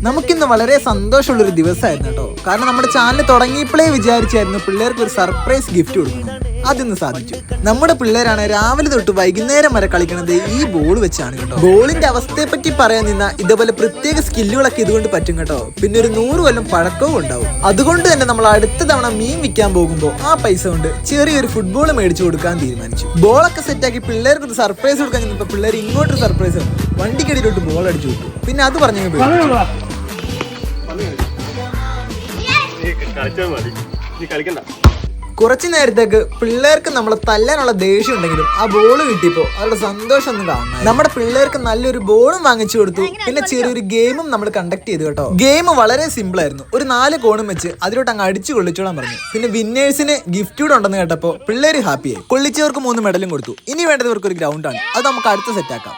നമുക്കിന്ന് വളരെ സന്തോഷമുള്ളൊരു ദിവസമായിരുന്നു കേട്ടോ. കാരണം നമ്മുടെ ചാനൽ തുടങ്ങിയപ്പോഴേ വിചാരിച്ചായിരുന്നു പിള്ളേർക്ക് ഒരു സർപ്രൈസ് ഗിഫ്റ്റ് കൊടുക്കണം. അതിന്ന് സാധിച്ചു. നമ്മുടെ പിള്ളേരാണ് രാവിലെ തൊട്ട് വൈകുന്നേരം വരെ കളിക്കണത് ഈ ബോൾ വെച്ചാണ് കേട്ടോ. ബോളിന്റെ അവസ്ഥയെ പറ്റി പറയാൻ നിന്ന ഇതേപോലെ പ്രത്യേക സ്കില്ലുകളൊക്കെ ഇതുകൊണ്ട് പറ്റും കേട്ടോ. പിന്നെ ഒരു 100 കൊല്ലം പഴക്കവും ഉണ്ടാവും. അതുകൊണ്ട് തന്നെ നമ്മൾ അടുത്ത തവണ മീൻ വിൽക്കാൻ പോകുമ്പോൾ ആ പൈസ കൊണ്ട് ചെറിയൊരു ഫുട്ബോൾ മേടിച്ചു കൊടുക്കാൻ തീരുമാനിച്ചു. ബോളൊക്കെ സെറ്റാക്കി പിള്ളേർക്ക് ഒരു സർപ്രൈസ് കൊടുക്കാൻ കഴിഞ്ഞപ്പോൾ പിള്ളേർ ഇങ്ങോട്ടൊരു സർപ്രൈസ് ആണ്, വണ്ടിക്കടിയിലോട്ട് ബോൾ അടിച്ചു വിട്ടു. പിന്നെ അത് പറഞ്ഞു കുറച്ചു നേരത്തേക്ക് പിള്ളേർക്ക് നമ്മളെ തല്ലാനുള്ള ദേഷ്യം ഉണ്ടെങ്കിലും ആ ബോള് കിട്ടിയപ്പോ അവരുടെ സന്തോഷം ഒന്നും കാണണം. നമ്മുടെ പിള്ളേർക്ക് നല്ലൊരു ബോളും വാങ്ങിച്ചു കൊടുത്തു. പിന്നെ ചെറിയൊരു ഗെയിമും നമ്മൾ കണ്ടക്ട് ചെയ്തു കേട്ടോ. ഗെയിം വളരെ സിമ്പിൾ ആയിരുന്നു. ഒരു 4 കോണും വെച്ച് അതിലോട്ട് അങ്ങ് അടിച്ചു കൊള്ളിച്ചോളാൻ പറഞ്ഞു. പിന്നെ വിന്നേഴ്സിന് ഗിഫ്റ്റ് കൂടെ ഉണ്ടെന്ന് കേട്ടപ്പോ പിള്ളേര് ഹാപ്പിയായി. കൊള്ളിച്ചവർക്ക് 3 മെഡലും കൊടുത്തു. ഇനി വേണ്ടത് ഇവർക്ക് ഒരു ഗ്രൗണ്ടാണ്. അത് നമുക്ക് അടുത്ത സെറ്റ് ആക്കാം.